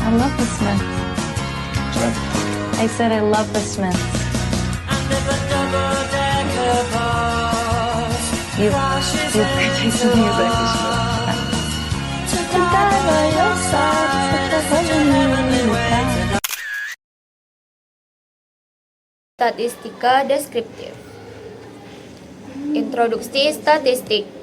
I love the Smiths. I said I love the Smiths. You purchased the music. To die by your side, such a pleasure. Statistika deskriptif. Introduksi statistik.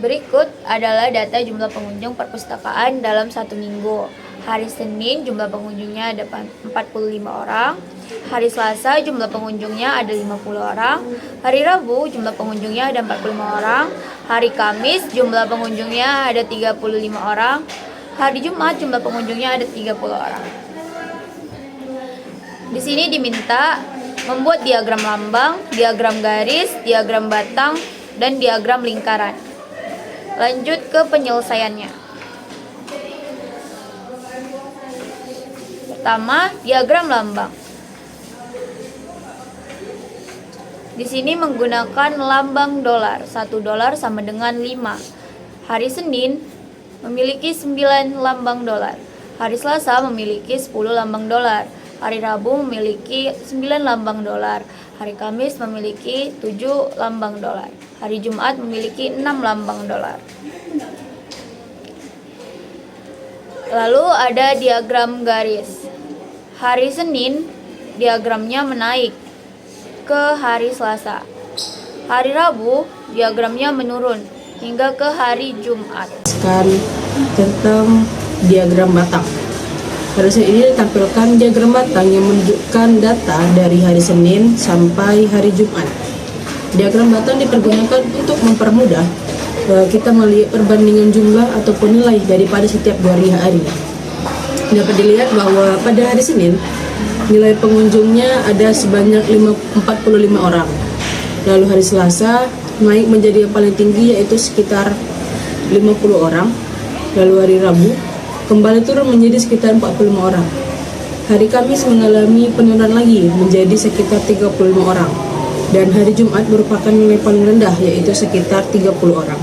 Berikut adalah data jumlah pengunjung perpustakaan dalam satu minggu. Hari Senin jumlah pengunjungnya ada 45 orang. Hari Selasa jumlah pengunjungnya ada 50 orang. Hari Rabu jumlah pengunjungnya ada 45 orang. Hari Kamis jumlah pengunjungnya ada 35 orang. Hari Jumat jumlah pengunjungnya ada 30 orang. Di sini diminta membuat diagram lambang, diagram garis, diagram batang, dan diagram lingkaran. Lanjut ke penyelesaiannya. Pertama, diagram lambang. Di sini menggunakan lambang dolar. 1 dolar sama dengan 5. Hari Senin memiliki 9 lambang dolar. Hari Selasa memiliki 10 lambang dolar. Hari Rabu memiliki 9 lambang dolar. Hari Kamis memiliki 7 lambang dolar. Hari Jumat memiliki 6 lambang dolar. Lalu ada diagram garis. Hari Senin diagramnya menaik ke hari Selasa. Hari Rabu diagramnya menurun hingga ke hari Jumat. Tentang diagram batang. Pada saat ini ditampilkan diagram batang yang menunjukkan data dari hari Senin sampai hari Jumat. Diagram batang dipergunakan untuk mempermudah kita melihat perbandingan jumlah ataupun nilai daripada setiap 2 hari. Dapat dilihat bahwa pada hari Senin nilai pengunjungnya ada sebanyak 45 orang. Lalu hari Selasa naik menjadi yang paling tinggi yaitu sekitar 50 orang. Lalu hari Rabu kembali turun menjadi sekitar 45 orang. Hari Kamis mengalami penurunan lagi menjadi sekitar 35 orang. Dan hari Jumat merupakan nilai paling rendah yaitu sekitar 30 orang.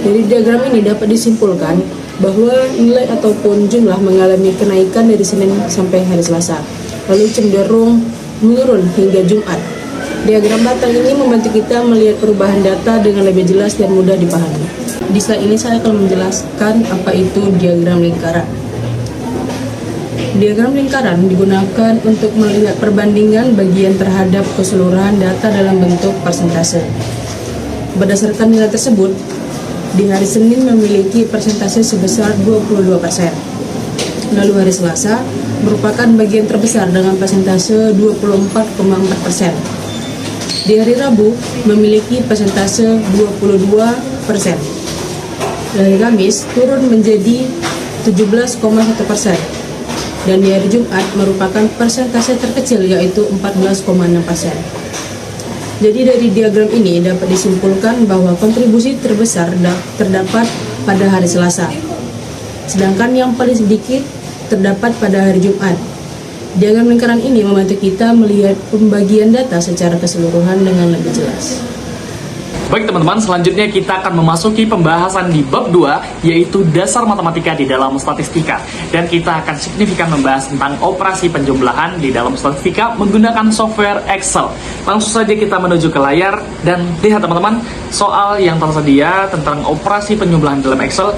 Dari diagram ini dapat disimpulkan bahwa nilai ataupun jumlah mengalami kenaikan dari Senin sampai hari Selasa, lalu cenderung menurun hingga Jumat. Diagram batang ini membantu kita melihat perubahan data dengan lebih jelas dan mudah dipahami. Di slide ini saya akan menjelaskan apa itu diagram lingkaran. Diagram lingkaran digunakan untuk melihat perbandingan bagian terhadap keseluruhan data dalam bentuk persentase. Berdasarkan nilai tersebut, di hari Senin memiliki persentase sebesar 22%. Lalu hari Selasa merupakan bagian terbesar dengan persentase 24,4%. Di hari Rabu memiliki persentase 22%. Dari Kamis turun menjadi 17,1%. Dan di hari Jumat merupakan persentase terkecil yaitu 14,6%. Jadi dari diagram ini dapat disimpulkan bahwa kontribusi terbesar terdapat pada hari Selasa. Sedangkan yang paling sedikit terdapat pada hari Jumat. Diagram lingkaran ini membantu kita melihat pembagian data secara keseluruhan dengan lebih jelas. Baik teman-teman, selanjutnya kita akan memasuki pembahasan di bab 2, yaitu dasar matematika di dalam statistika. Dan kita akan signifikan membahas tentang operasi penjumlahan di dalam statistika menggunakan software Excel. Langsung saja kita menuju ke layar dan lihat teman-teman soal yang tersedia tentang operasi penjumlahan dalam Excel.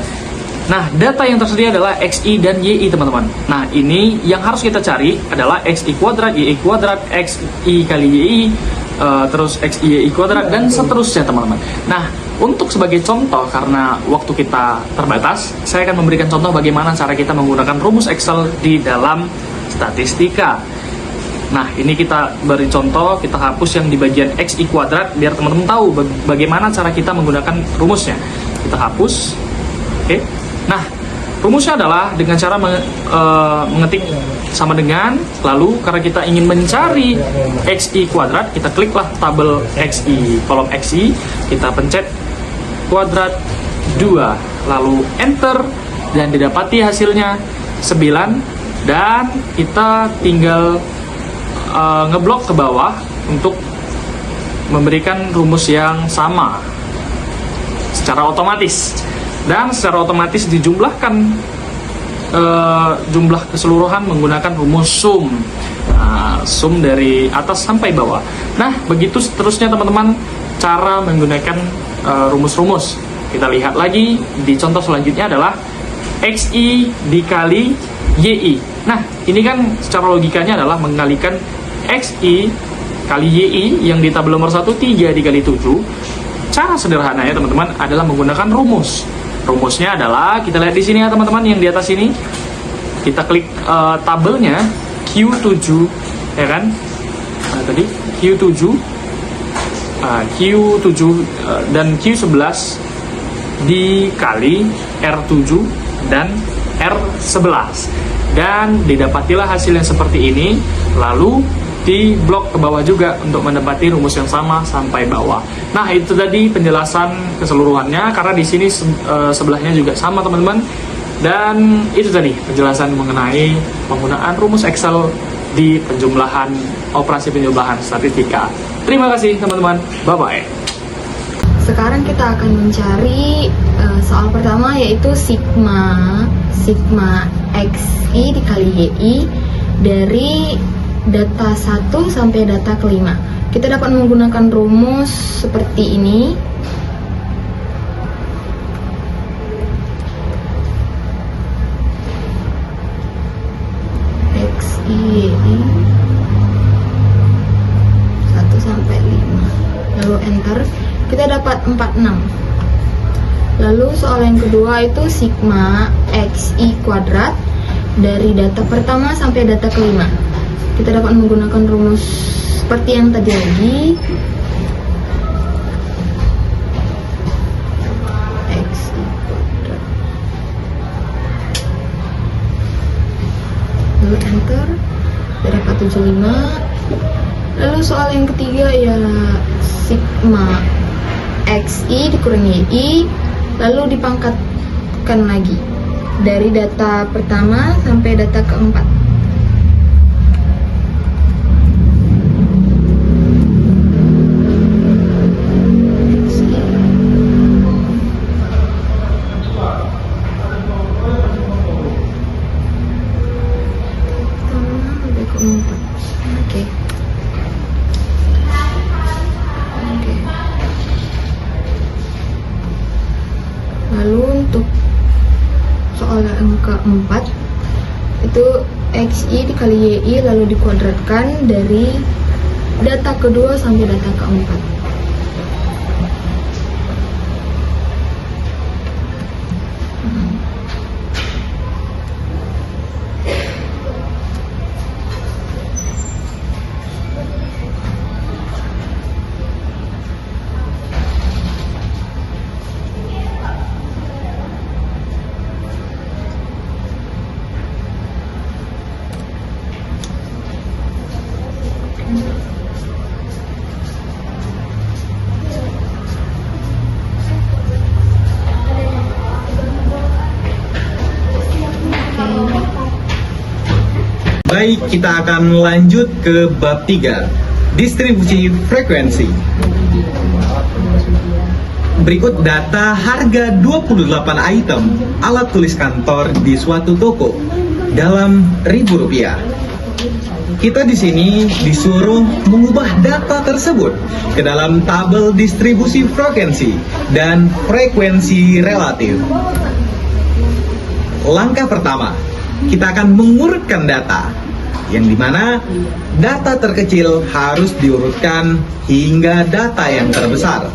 Nah, data yang tersedia adalah XI dan YI teman-teman. Nah, ini yang harus kita cari adalah XI kuadrat, YI kuadrat, XI kali YI, terus XI kuadrat, dan seterusnya teman-teman. Nah, untuk sebagai contoh, karena waktu kita terbatas, saya akan memberikan contoh bagaimana cara kita menggunakan rumus Excel di dalam statistika. Nah, ini kita beri contoh, kita hapus yang di bagian XI kuadrat, biar teman-teman tahu bagaimana cara kita menggunakan rumusnya. Kita hapus, oke. Nah, rumusnya adalah dengan cara mengetik sama dengan, lalu karena kita ingin mencari XI kuadrat, kita kliklah tabel XI, kolom XI, kita pencet kuadrat 2, lalu enter, dan didapati hasilnya 9, dan kita tinggal ngeblok ke bawah untuk memberikan rumus yang sama secara otomatis. Dan secara otomatis dijumlahkan jumlah keseluruhan menggunakan rumus sum. Nah, sum dari atas sampai bawah. Nah, begitu seterusnya teman-teman cara menggunakan rumus-rumus. Kita lihat lagi di contoh selanjutnya adalah XI dikali YI. Nah, ini kan secara logikanya adalah mengalikan XI kali YI yang di tabel nomor 1 3 dikali 7. Cara sederhananya teman-teman adalah menggunakan rumus. Rumusnya adalah kita lihat di sini ya teman-teman, yang di atas ini. Kita klik tabelnya Q7 ya kan. Nah, tadi Q7 dan Q11 dikali R7 dan R11, dan didapatilah hasil yang seperti ini. Lalu di blok ke bawah juga untuk mendapati rumus yang sama sampai bawah. Nah, itu tadi penjelasan keseluruhannya, karena di sini sebelahnya juga sama teman-teman. Dan itu tadi penjelasan mengenai penggunaan rumus Excel di operasi penjumlahan statistika. Terima kasih teman-teman, bye-bye. Sekarang kita akan mencari soal pertama, yaitu sigma XI dikali YI dari data 1 sampai data kelima. Kita dapat menggunakan rumus seperti ini. XI YI 1 sampai 5. Lalu enter. Kita dapat 46. Lalu soal yang kedua itu sigma XI kuadrat dari data pertama sampai data kelima. Kita dapat menggunakan rumus seperti yang tadi lagi. XI kuadrat. Lalu enter. Kita dapat 75. Lalu soal yang ketiga ya sigma XI dikurangi YI, lalu dipangkatkan lagi dari data pertama sampai data keempat. Oke. Lalu untuk soal yang keempat itu XI dikali YI lalu dikuadratkan dari data kedua sampai data keempat. Baik, kita akan lanjut ke bab 3, distribusi frekuensi. Berikut data harga 28 item alat tulis kantor di suatu toko dalam Rp1.000. Kita di sini disuruh mengubah data tersebut ke dalam tabel distribusi frekuensi dan frekuensi relatif. Langkah pertama, kita akan mengurutkan data, yang dimana data terkecil harus diurutkan hingga data yang terbesar.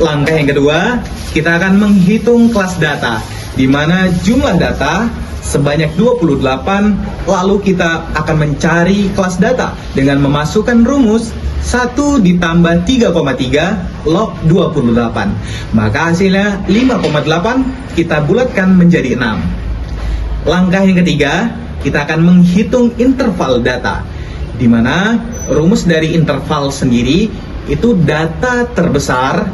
Langkah yang kedua, kita akan menghitung kelas data, di mana jumlah data sebanyak 28, lalu kita akan mencari kelas data dengan memasukkan rumus 1 ditambah 3,3 log 28. Maka hasilnya 5,8 kita bulatkan menjadi 6. Langkah yang ketiga, kita akan menghitung interval data, di mana rumus dari interval sendiri itu data terbesar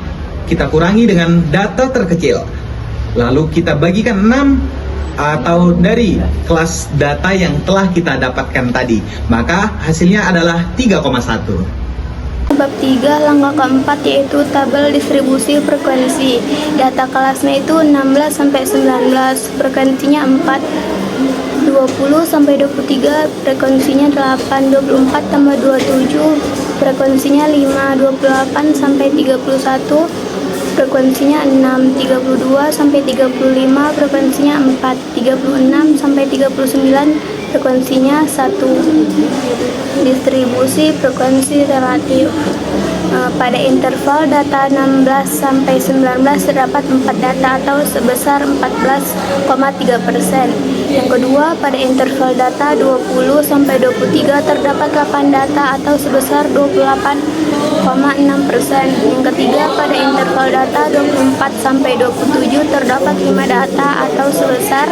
kita kurangi dengan data terkecil, lalu kita bagikan 6 atau dari kelas data yang telah kita dapatkan tadi, maka hasilnya adalah 3,1. Bab 3 langkah keempat yaitu tabel distribusi frekuensi. Data kelasnya itu 16 sampai 19, frekuensinya 4. 20 sampai 23 frekuensinya 8, 24 tambah 27 frekuensinya 5, 28 sampai 31 frekuensinya 6, 32 sampai 35 frekuensinya 4, 36 sampai 39 frekuensinya 1. Distribusi frekuensi relatif. Pada interval data 16 sampai 19 terdapat 4 data atau sebesar 14,3%. Yang kedua, pada interval data 20 sampai 23 terdapat 8 data atau sebesar 28,6%. Yang ketiga, pada interval data 24 sampai 27 terdapat 5 data atau sebesar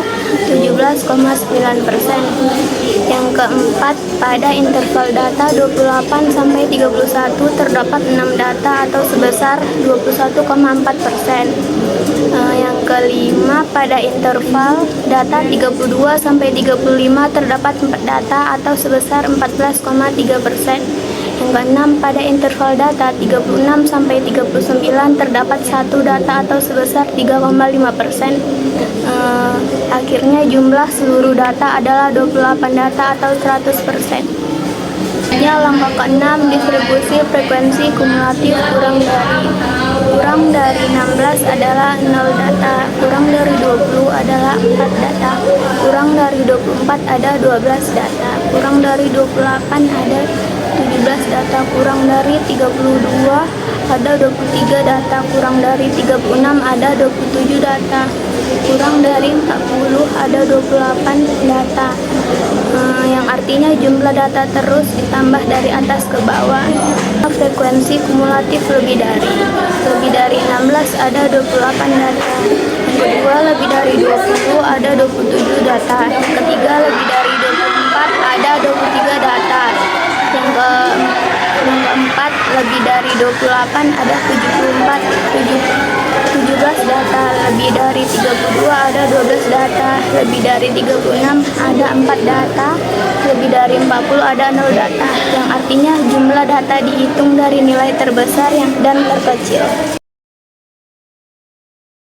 17,9%. Yang keempat, pada interval data 28 sampai 31 terdapat 6 data atau sebesar 21,4%. Yang kelima, pada interval data 32 sampai 35 terdapat 4 data atau sebesar 14,3%. Yang keenam, pada interval data 36 sampai 39 terdapat 1 data atau sebesar 3,5%. Akhirnya jumlah seluruh data adalah 28 data atau 100%. Langkah ke-6, distribusi frekuensi kumulatif kurang dari 16 adalah 0 data, kurang dari 20 adalah 4 data, kurang dari 24 ada 12 data, kurang dari 28 ada 17 data, kurang dari 32 ada 23 data, kurang dari 36 ada 27 data, kurang dari 40 ada 28 data. Yang artinya jumlah data terus ditambah dari atas ke bawah. Frekuensi kumulatif lebih dari 16 ada 28 data. Yang kedua, lebih dari 20 ada 27 data. Yang ketiga, lebih dari 24 ada 23 data. Yang keempat, lebih dari 28 ada 17 data, lebih dari 32 ada 12 data, lebih dari 36 ada 4 data, lebih dari 40 ada 0 data, yang artinya jumlah data dihitung dari nilai terbesar dan terkecil.